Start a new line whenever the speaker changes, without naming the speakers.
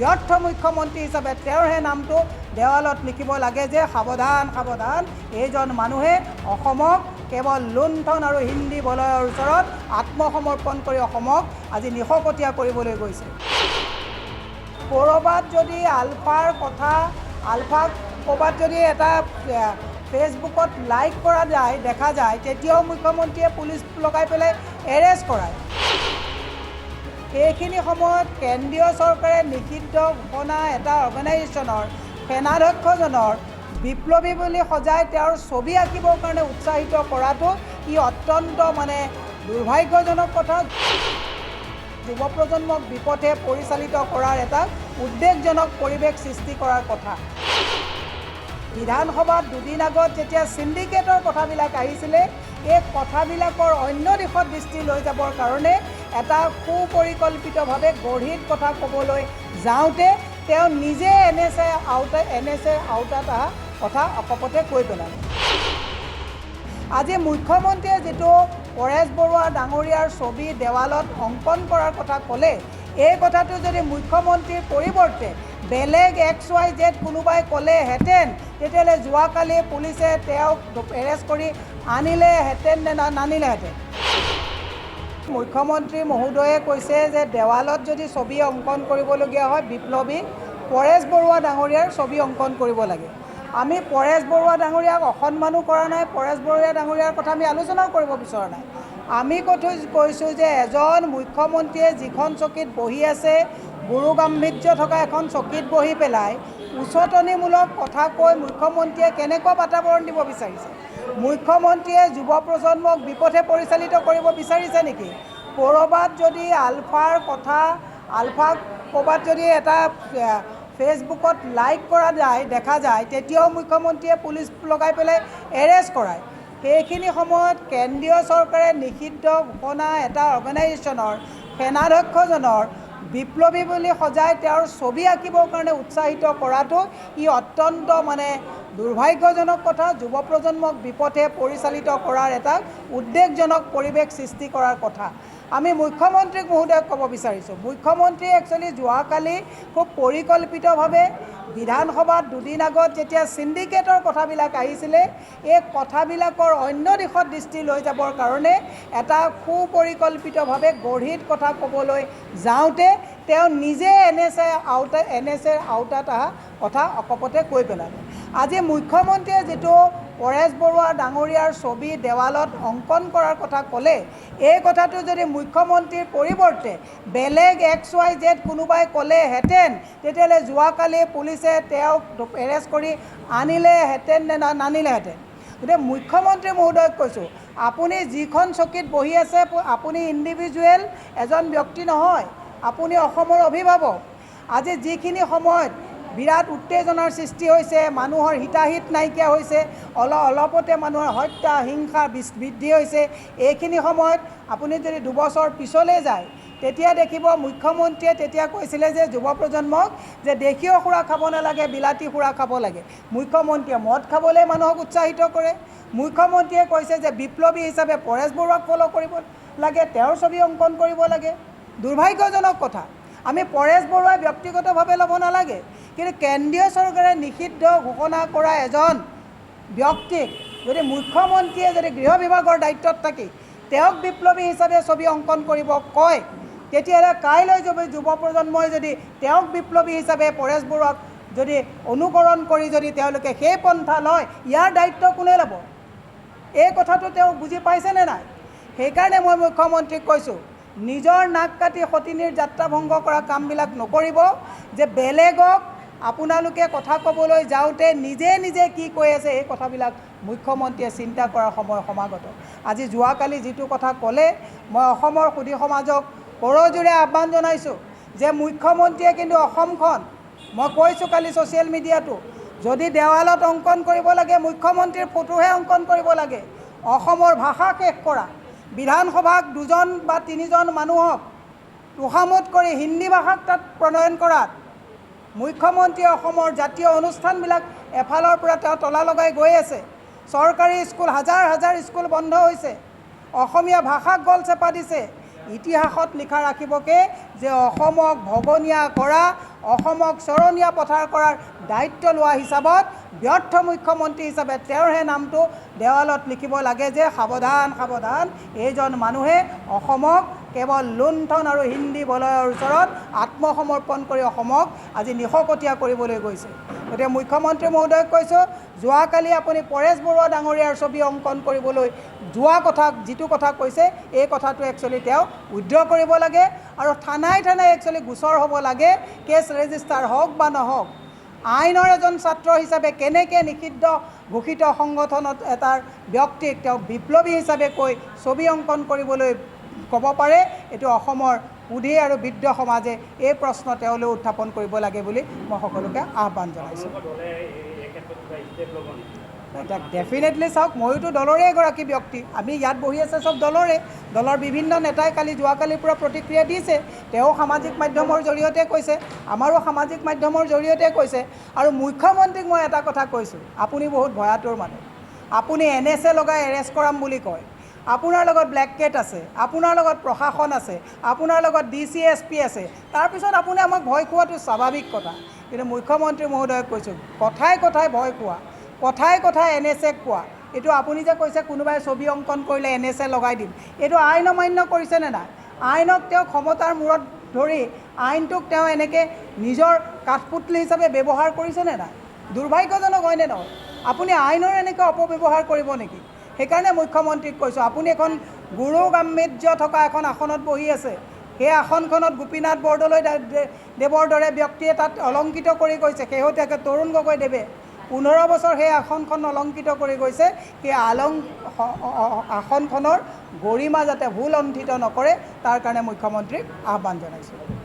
ব্যৰ্থ মুখ্যমন্ত্ৰী হিচাপে তেওঁৰহে নামটো দেৱালত লিখিব লাগে যে সাৱধান সাৱধান এইজন মানুহে অসমক কেৱল লুণ্ঠন আৰু হিন্দী বলয়ৰ ওচৰত আত্মসমৰ্পণ কৰি অসমক আজি নিশকতীয়া কৰিবলৈ গৈছে। ক'ৰবাত যদি আলফাৰ কথা ক'ৰবাত যদি এটা ফেচবুকত লাইক কৰা যায় দেখা যায় তেতিয়াও মুখ্যমন্ত্ৰীয়ে পুলিচ লগাই পেলাই এৰেষ্ট কৰায়। এইখিনি সময়ত কেন্দ্ৰীয় চৰকাৰে নিষিদ্ধ ঘোষণা এটা অৰ্গেনাইজেশ্যনৰ সেনাধ্যক্ষজনৰ বিপ্লৱী বুলি সজাই তেওঁৰ ছবি আঁকিবৰ কাৰণে উৎসাহিত কৰাটো ই অত্যন্ত দুৰ্ভাগ্যজনক কথা। যুৱ প্ৰজন্মক বিপথে পৰিচালিত কৰাৰ এটা উদ্বেগজনক পৰিৱেশ সৃষ্টি কৰাৰ কথা। বিধানসভাত দুদিন আগত যেতিয়া সিন্ডিকেটৰ কথাবিলাক আহিছিলে এই কথাবিলাকৰ অন্য দিশত দৃষ্টি লৈ যাবৰ কাৰণে এটা সুপৰিকল্পিতভাৱে গঢ়িত কথা ক'বলৈ যাওঁতে তেওঁ নিজে এনএছএ আওতাত কথা অকপতে কৈ পেলালে। আজি মুখ্যমন্ত্ৰীয়ে যিটো পৰেশ বৰুৱা ডাঙৰীয়াৰ ছবি দেৱালত অংকন কৰাৰ কথা ক'লে এই কথাটো যদি মুখ্যমন্ত্ৰীৰ পৰিৱৰ্তে বেলেগ XYZ কোনোবাই ক'লেহেঁতেন তেতিয়াহ'লে যোৱাকালি পুলিচে তেওঁক এৰেষ্ট কৰি আনিলেহেঁতেন নে নানিলেহেঁতেন। মুখ্যমন্ত্ৰী মহোদয়ে কৈছে যে দেৱালত যদি ছবি অংকন কৰিবলগীয়া হয় বিপ্লৱী পৰেশ বৰুৱা ডাঙৰীয়াৰ ছবি অংকন কৰিব লাগে। আমি পৰেশ বৰুৱা ডাঙৰীয়াক অসন্মানো কৰা নাই, পৰেশ বৰুৱা ডাঙৰীয়াৰ কথা আমি আলোচনাও কৰিব বিচৰা নাই। আমি কৈছোঁ যে এজন মুখ্যমন্ত্ৰীয়ে যিখন চকীত বহি আছে গুৰু গাম্ভীৰ্য থকা এখন চকীত বহি পেলাই উচতনিমূলক কথা কৈ মুখ্যমন্ত্ৰীয়ে কেনেকুৱা বাতাবৰণ দিব বিচাৰিছে? মুখ্যমন্ত্ৰীয়ে যুৱ প্ৰজন্মক বিপথে পৰিচালিত কৰিব বিচাৰিছে নেকি? ক'ৰবাত যদি ক'ৰবাত যদি এটা ফেচবুকত লাইক কৰা যায় দেখা যায় তেতিয়াও মুখ্যমন্ত্ৰীয়ে পুলিচ লগাই পেলাই এৰেষ্ট কৰায়। সেইখিনি সময়ত কেন্দ্ৰীয় চৰকাৰে নিষিদ্ধ ঘোষণা এটা অৰ্গেনাইজেশ্যনৰ সেনাধ্যক্ষজনৰ বিপ্লৱী বুলি সজাই তেওঁৰ ছবি আঁকিবৰ কাৰণে উৎসাহিত কৰাটো ই অত্যন্ত দুৰ্ভাগ্যজনক কথা। যুৱ প্ৰজন্মক বিপথে পৰিচালিত কৰাৰ এটা উদ্বেগজনক পৰিৱেশ সৃষ্টি কৰাৰ কথা। আমি মুখ্যমন্ত্ৰীক মহোদয়ক ক'ব বিচাৰিছোঁ মুখ্যমন্ত্ৰীয়ে একচুৱেলি যোৱাকালি খুব পৰিকল্পিতভাৱে বিধানসভাত দুদিন আগত যেতিয়া সিন্ডিকেটৰ কথাবিলাক আহিছিলে এই কথাবিলাকৰ অন্য দিশত দৃষ্টি লৈ যাবৰ কাৰণে এটা সুপৰিকল্পিতভাৱে গঢ়িত কথা ক'বলৈ যাওঁতে তেওঁ নিজে এনএছএ আওতাত কথা অকপতে কৈ পেলালে। আজি মুখ্যমন্ত্ৰীয়ে যিটো পৰেশ বৰুৱা ডাঙৰীয়াৰ ছবি দেৱালত অংকন কৰাৰ কথা ক'লে এই কথাটো যদি মুখ্যমন্ত্ৰীৰ পৰিৱৰ্তে বেলেগ XYZ কোনোবাই ক'লেহেঁতেন তেতিয়াহ'লে যোৱাকালি পুলিচে তেওঁক এৰেষ্ট কৰি আনিলেহেঁতেন নে নানিলেহেঁতেন। গতিকে মুখ্যমন্ত্ৰী মহোদয়ক কৈছোঁ আপুনি যিখন চকীত বহি আছে আপুনি ইণ্ডিভিজুৱেল এজন ব্যক্তি নহয়, আপুনি অসমৰ অভিভাৱক। আজি যিখিনি সময়ত বিৰাট উত্তেজনাৰ সৃষ্টি হৈছে, মানুহৰ হিতাহিত নাইকিয়া হৈছে, অলপতে মানুহৰ হত্যা হিংসা বৃদ্ধি হৈছে, এইখিনি সময়ত আপুনি যদি দুবছৰ পিছলৈ যায় তেতিয়া দেখিব মুখ্যমন্ত্ৰীয়ে তেতিয়া কৈছিলে যে যুৱ প্ৰজন্মক যে দেশীয় সুৰা খাব নালাগে, বিলাতী সুৰা খাব লাগে। মুখ্যমন্ত্ৰীয়ে মদ খাবলৈ মানুহক উৎসাহিত কৰে। মুখ্যমন্ত্ৰীয়ে কৈছে যে বিপ্লৱী হিচাপে পৰেশ বৰুৱাক ফ'ল' কৰিব লাগে, তেওঁৰ ছবি অংকন কৰিব লাগে। দুৰ্ভাগ্যজনক কথা। আমি পৰেশ বৰুৱাই ব্যক্তিগতভাৱে ল'ব নালাগে, কিন্তু কেন্দ্ৰীয় চৰকাৰে নিষিদ্ধ ঘোষণা কৰা এজন ব্যক্তিক যদি মুখ্যমন্ত্ৰীয়ে যদি গৃহ বিভাগৰ দায়িত্বত থাকি তেওঁক বিপ্লৱী হিচাপে ছবি অংকন কৰিব কয় তেতিয়াহ'লে কাইলৈ যুৱ প্ৰজন্মই যদি তেওঁক বিপ্লৱী হিচাপে পৰেশ বৰুৱাক যদি অনুকৰণ কৰি যদি তেওঁলোকে সেই পন্থা লয় ইয়াৰ দায়িত্ব কোনে ল'ব? এই কথাটো তেওঁ বুজি পাইছেনে নাই? সেইকাৰণে মই মুখ্যমন্ত্ৰীক কৈছোঁ নিজৰ নাক কাটি সতিনীৰ যাত্ৰা ভংগ কৰা কামবিলাক নকৰিব। যে বেলেগক আপোনালোকে কথা ক'বলৈ যাওঁতে নিজে কি কৈ আছে এই কথাবিলাক মুখ্যমন্ত্ৰীয়ে চিন্তা কৰাৰ সময় সমাগত। আজি যোৱাকালি যিটো কথা ক'লে মই অসমৰ সুধী সমাজক কৰজোৰে আহ্বান জনাইছোঁ যে মুখ্যমন্ত্ৰীয়ে কিন্তু অসমখন মই কৈছোঁ কালি ছ'চিয়েল মিডিয়াটো যদি দেৱালত অংকন কৰিব লাগে মুখ্যমন্ত্ৰীৰ ফটোহে অংকন কৰিব লাগে। অসমৰ ভাষা শেষ কৰা, বিধানসভাক 2জন বা 3জন মানুহক তোষামোদ কৰি হিন্দী ভাষাক তাত প্ৰণয়ন কৰাত মুখ্যমন্ত্ৰীয়ে অসমৰ জাতীয় অনুষ্ঠানবিলাক এফালৰ পৰা তেওঁ তলা লগাই গৈ আছে। চৰকাৰী স্কুল হাজাৰ স্কুল বন্ধ হৈছে, অসমীয়া ভাষাক গল চেপা দিছে। ইতিহাসত লিখা ৰাখিবকে যে অসমক ভগনীয়া কৰা, অসমক চৰণীয়া পথাৰ কৰাৰ দায়িত্ব লোৱা হিচাপত ব্যৰ্থ মুখ্যমন্ত্ৰী হিচাপে তেওঁৰহে নামটো দেৱালত লিখিব লাগে যে সাৱধান সাৱধান, এইজন মানুহে অসমক কেৱল লুণ্ঠন আৰু হিন্দী বলয়ৰ ওচৰত আত্মসমৰ্পণ কৰি অসমক আজি নিশকতীয়া কৰিবলৈ গৈছে। গতিকে মুখ্যমন্ত্ৰী মহোদয়ক কৈছোঁ, যোৱাকালি আপুনি পৰেশ বৰুৱা ডাঙৰীয়াৰ ছবি অংকন কৰিবলৈ যোৱা কথা যিটো কথা কৈছে, এই কথাটো একচুৱেলি তেওঁ উইথড্ৰ কৰিব লাগে আৰু থানাই থানাই একচুৱেলি গোচৰ হ'ব লাগে, কেছ ৰেজিষ্টাৰ হওক বা নহওক। আইনৰ এজন ছাত্ৰ হিচাপে কেনেকৈ নিষিদ্ধ ঘোষিত সংগঠনত এটাৰ ব্যক্তিক তেওঁ বিপ্লৱী হিচাপে কৈ ছবি অংকন কৰিবলৈ ক'ব পাৰে, এইটো অসমৰ বুদ্ধি আৰু বৃদ্ধ সমাজে এই প্ৰশ্ন তেওঁলৈ উত্থাপন কৰিব লাগে বুলি মই সকলোকে আহ্বান জনাইছোঁ। এতিয়া ডেফিনেটলি চাওক, ময়োতো দলৰে এগৰাকী ব্যক্তি, আমি ইয়াত বহি আছে চব দলৰে, দলৰ বিভিন্ন নেতাই যোৱাকালিৰ পৰা প্ৰতিক্ৰিয়া দিছে, তেওঁ সামাজিক মাধ্যমৰ জৰিয়তে কৈছে, আমাৰো সামাজিক মাধ্যমৰ জৰিয়তে কৈছে। আৰু মুখ্যমন্ত্ৰীক মই এটা কথা কৈছোঁ, আপুনি বহুত ভয়াতুৰ মানুহ, আপুনি NSA লগাই এৰেষ্ট কৰাম বুলি কয়, আপোনাৰ লগত ব্লেক কেট আছে, আপোনাৰ লগত প্ৰশাসন আছে, আপোনাৰ লগত DC SP আছে, তাৰপিছত আপুনি আমাক ভয় খোৱাটো স্বাভাৱিক কথা। কিন্তু মুখ্যমন্ত্ৰী মহোদয়ক কৈছোঁ, কথাই কথাই ভয় খোৱা, কথাই কথাই NSA কোৱা, এইটো আপুনি যে কৈছে কোনোবাই ছবি অংকন কৰিলে NSA লগাই দিম, এইটো আইন অমান্য কৰিছেনে নাই? আইনক তেওঁ ক্ষমতাৰ মূৰত ধৰি আইনটোক তেওঁ এনেকৈ নিজৰ কাঠপুতলি হিচাপে ব্যৱহাৰ কৰিছেনে নাই? দুৰ্ভাগ্যজনক হয়নে নহয়? আপুনি আইনৰ এনেকৈ অপব্যৱহাৰ কৰিব নেকি? সেইকাৰণে মুখ্যমন্ত্ৰীক কৈছোঁ, আপুনি এখন গুৰু গাম্ভীৰ্য থকা এখন আসনত বহি আছে, সেই আসনখনত গোপীনাথ বৰদলৈ দেৱৰ দৰে ব্যক্তিয়ে তাত অলংকৃত কৰি গৈছে, শেহতীয়াকৈ তৰুণ গগৈদেৱে 15 বছৰ সেই আসনখন অলংকৃত কৰি গৈছে। সেই আসনখনৰ গৰিমা যাতে ভুলণ্ঠিত নকৰে, তাৰ কাৰণে মুখ্যমন্ত্ৰীক আহ্বান জনাইছোঁ।